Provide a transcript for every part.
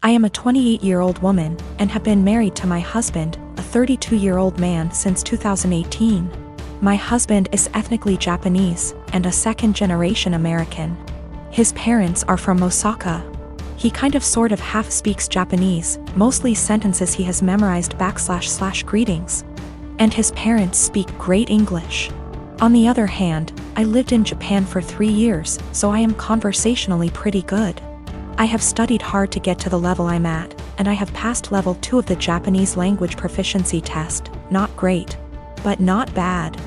I am a 28-year-old woman and have been married to my husband, a 32-year-old man, since 2018. My husband is ethnically Japanese and a second-generation American. His parents are from Osaka. He kind of sort of half speaks Japanese, mostly sentences he has memorized / greetings. And his parents speak great English. On the other hand, I lived in Japan for 3 years, so I am conversationally pretty good. I have studied hard to get to the level I'm at, and I have passed level 2 of the Japanese language proficiency test. Not great, but not bad.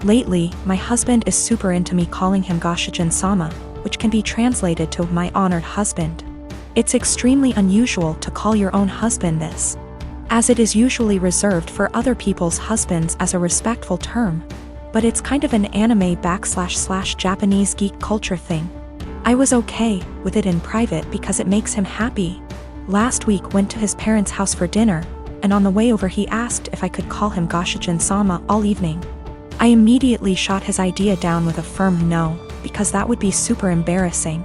Lately, my husband is super into me calling him Goshijin-sama, which can be translated to my honored husband. It's extremely unusual to call your own husband this, as it is usually reserved for other people's husbands as a respectful term. But it's kind of an anime / Japanese geek culture thing. I was okay with it in private because it makes him happy. Last week went to his parents' house for dinner, and on the way over he asked if I could call him Goshijin-sama all evening. I immediately shot his idea down with a firm no, because that would be super embarrassing.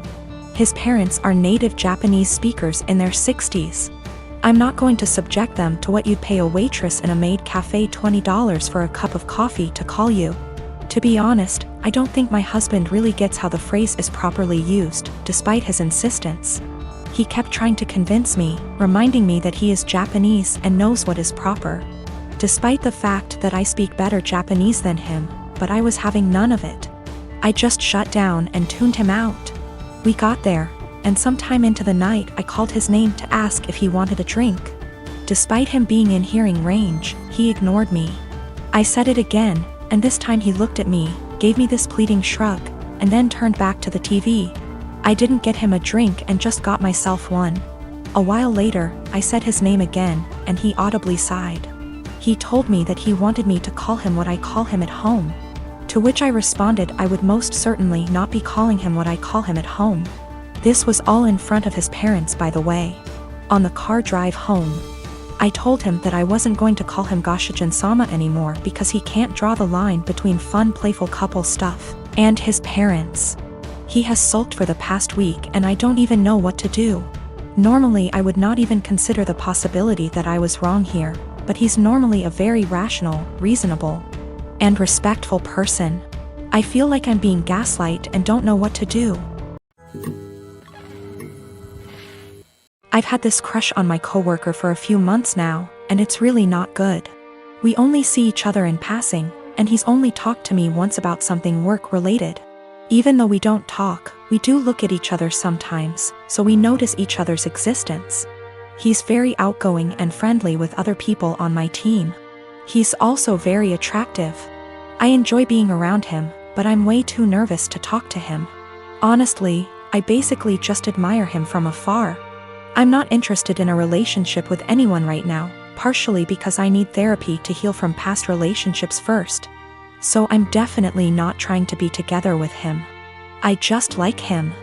His parents are native Japanese speakers in their 60s. I'm not going to subject them to what you'd pay a waitress in a maid cafe $20 for a cup of coffee to call you. To be honest, I don't think my husband really gets how the phrase is properly used, despite his insistence. He kept trying to convince me, reminding me that he is Japanese and knows what is proper. Despite the fact that I speak better Japanese than him, but I was having none of it. I just shut down and tuned him out. We got there, and sometime into the night I called his name to ask if he wanted a drink. Despite him being in hearing range, he ignored me. I said it again, and this time he looked at me, gave me this pleading shrug, and then turned back to the TV. I didn't get him a drink and just got myself one. A while later, I said his name again, and he audibly sighed. He told me that he wanted me to call him what I call him at home. To which I responded I would most certainly not be calling him what I call him at home. This was all in front of his parents, by the way. On the car drive home, I told him that I wasn't going to call him Goshijin-sama anymore because he can't draw the line between fun, playful couple stuff and his parents. He has sulked for the past week and I don't even know what to do. Normally I would not even consider the possibility that I was wrong here, but he's normally a very rational, reasonable, and respectful person. I feel like I'm being gaslighted and don't know what to do. I've had this crush on my coworker for a few months now, and it's really not good. We only see each other in passing, and he's only talked to me once about something work-related. Even though we don't talk, we do look at each other sometimes, so we notice each other's existence. He's very outgoing and friendly with other people on my team. He's also very attractive. I enjoy being around him, but I'm way too nervous to talk to him. Honestly, I basically just admire him from afar. I'm not interested in a relationship with anyone right now, partially because I need therapy to heal from past relationships first. So I'm definitely not trying to be together with him. I just like him.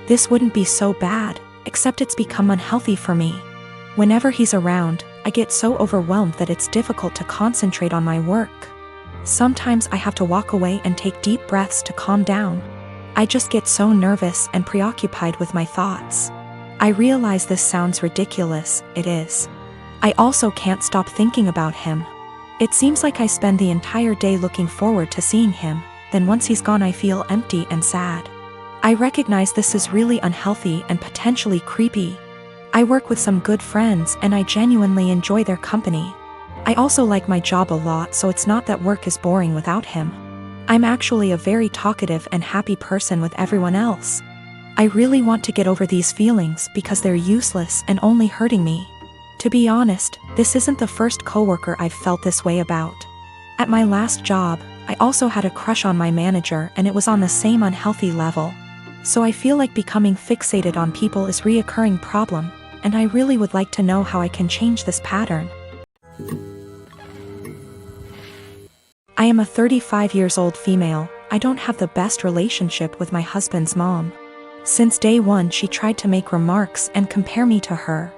This wouldn't be so bad, except it's become unhealthy for me. Whenever he's around, I get so overwhelmed that it's difficult to concentrate on my work. Sometimes I have to walk away and take deep breaths to calm down. I just get so nervous and preoccupied with my thoughts. I realize this sounds ridiculous, it is. I also can't stop thinking about him. It seems like I spend the entire day looking forward to seeing him, then once he's gone I feel empty and sad. I recognize this is really unhealthy and potentially creepy. I work with some good friends and I genuinely enjoy their company. I also like my job a lot, so it's not that work is boring without him. I'm actually a very talkative and happy person with everyone else. I really want to get over these feelings because they're useless and only hurting me. To be honest, this isn't the first coworker I've felt this way about. At my last job, I also had a crush on my manager and it was on the same unhealthy level. So I feel like becoming fixated on people is a reoccurring problem, and I really would like to know how I can change this pattern. I am a 35-year-old female. I don't have the best relationship with my husband's mom. Since day one she tried to make remarks and compare me to her.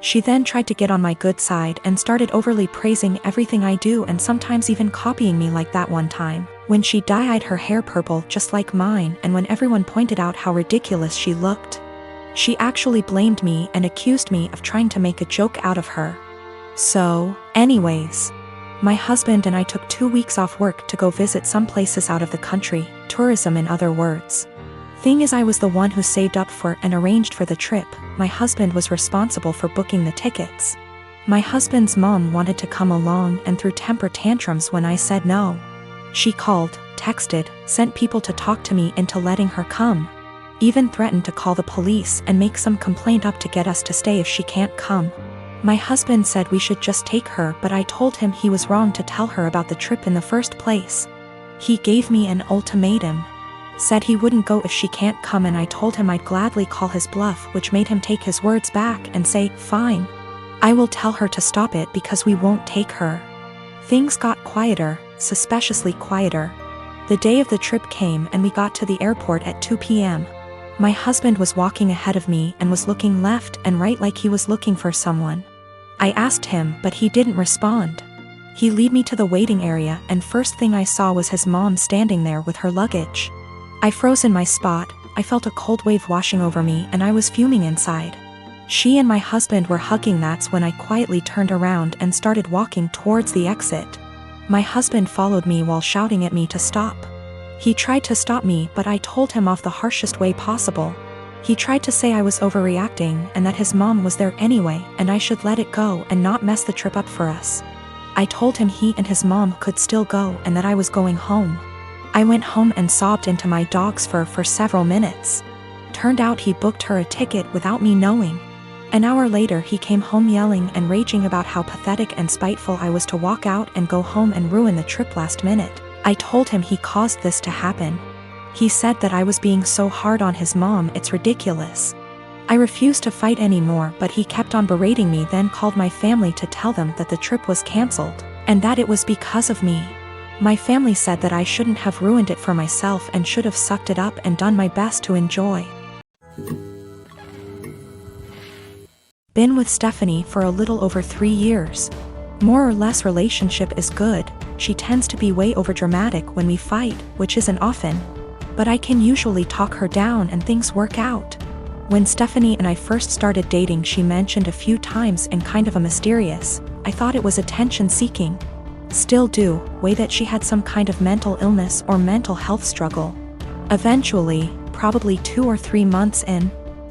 She then tried to get on my good side and started overly praising everything I do and sometimes even copying me, like that one time when she dyed her hair purple just like mine and when everyone pointed out how ridiculous she looked. She actually blamed me and accused me of trying to make a joke out of her. So, anyways, my husband and I took 2 weeks off work to go visit some places out of the country, tourism in other words. Thing is, I was the one who saved up for and arranged for the trip. My husband was responsible for booking the tickets. My husband's mom wanted to come along and threw temper tantrums when I said no. She called, texted, sent people to talk to me into letting her come. Even threatened to call the police and make some complaint up to get us to stay if she can't come. My husband said we should just take her, but I told him he was wrong to tell her about the trip in the first place. He gave me an ultimatum. Said he wouldn't go if she can't come, and I told him I'd gladly call his bluff, which made him take his words back and say, fine. I will tell her to stop it because we won't take her. Things got quieter, suspiciously quieter. The day of the trip came and we got to the airport at 2 p.m. My husband was walking ahead of me and was looking left and right like he was looking for someone. I asked him, but he didn't respond. He led me to the waiting area, and first thing I saw was his mom standing there with her luggage. I froze in my spot. I felt a cold wave washing over me and I was fuming inside. She and my husband were hugging. That's when I quietly turned around and started walking towards the exit. My husband followed me while shouting at me to stop. He tried to stop me, but I told him off the harshest way possible. He tried to say I was overreacting and that his mom was there anyway and I should let it go and not mess the trip up for us. I told him he and his mom could still go and that I was going home. I went home and sobbed into my dog's fur for several minutes. Turned out he booked her a ticket without me knowing. An hour later he came home yelling and raging about how pathetic and spiteful I was to walk out and go home and ruin the trip last minute. I told him he caused this to happen. He said that I was being so hard on his mom, it's ridiculous. I refused to fight anymore, but he kept on berating me, then called my family to tell them that the trip was cancelled, and that it was because of me. My family said that I shouldn't have ruined it for myself and should have sucked it up and done my best to enjoy. Been with Stephanie for a little over 3 years. More or less relationship is good. She tends to be way overdramatic when we fight, which isn't often. But I can usually talk her down and things work out. When Stephanie and I first started dating, she mentioned a few times in kind of a mysterious, I thought it was attention-seeking, still do, way that she had some kind of mental illness or mental health struggle. Eventually, probably 2 or 3 months in,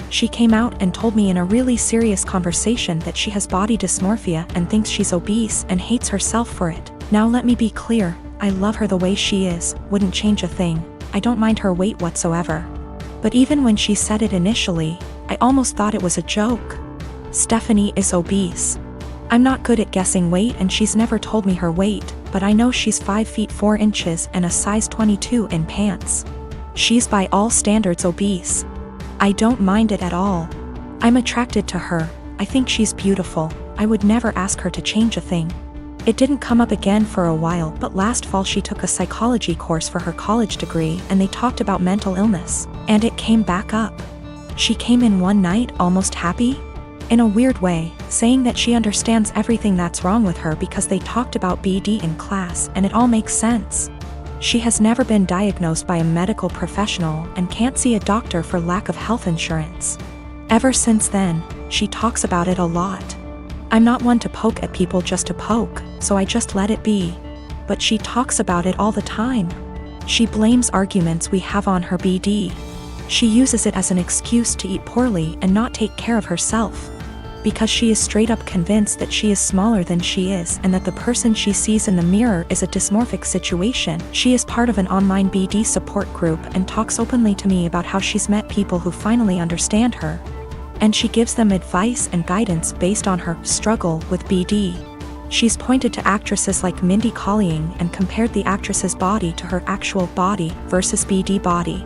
she came out and told me in a really serious conversation that she has body dysmorphia and thinks she's obese and hates herself for it. Now let me be clear, I love her the way she is, wouldn't change a thing. I don't mind her weight whatsoever. But even when she said it initially, I almost thought it was a joke. Stephanie is obese. I'm not good at guessing weight and she's never told me her weight, but I know she's 5 feet 4 inches and a size 22 in pants. She's by all standards obese. I don't mind it at all. I'm attracted to her. I think she's beautiful. I would never ask her to change a thing. It didn't come up again for a while, but last fall she took a psychology course for her college degree and they talked about mental illness, and it came back up. She came in one night almost happy, in a weird way, saying that she understands everything that's wrong with her because they talked about BD in class and it all makes sense. She has never been diagnosed by a medical professional and can't see a doctor for lack of health insurance. Ever since then, she talks about it a lot. I'm not one to poke at people just to poke, so I just let it be. But she talks about it all the time. She blames arguments we have on her BD. She uses it as an excuse to eat poorly and not take care of herself. Because she is straight up convinced that she is smaller than she is and that the person she sees in the mirror is a dysmorphic situation. She is part of an online BD support group and talks openly to me about how she's met people who finally understand her. And she gives them advice and guidance based on her struggle with BD. She's pointed to actresses like Mindy Kaling and compared the actress's body to her actual body versus BD body.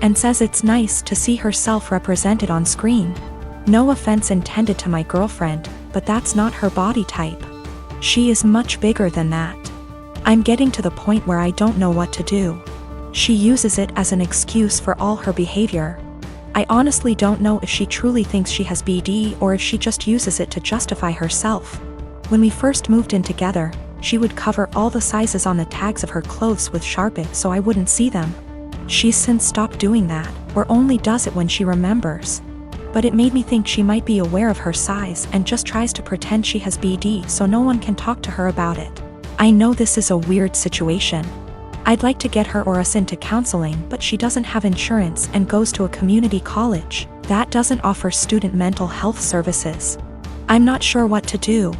And says it's nice to see herself represented on screen. No offense intended to my girlfriend, but that's not her body type. She is much bigger than that. I'm getting to the point where I don't know what to do. She uses it as an excuse for all her behavior. I honestly don't know if she truly thinks she has BD or if she just uses it to justify herself. When we first moved in together, she would cover all the sizes on the tags of her clothes with Sharpie so I wouldn't see them. She's since stopped doing that, or only does it when she remembers. but it made me think she might be aware of her size and just tries to pretend she has BD so no one can talk to her about it. I know this is a weird situation. I'd like to get her or us into counseling, but she doesn't have insurance and goes to a community college that doesn't offer student mental health services. I'm not sure what to do.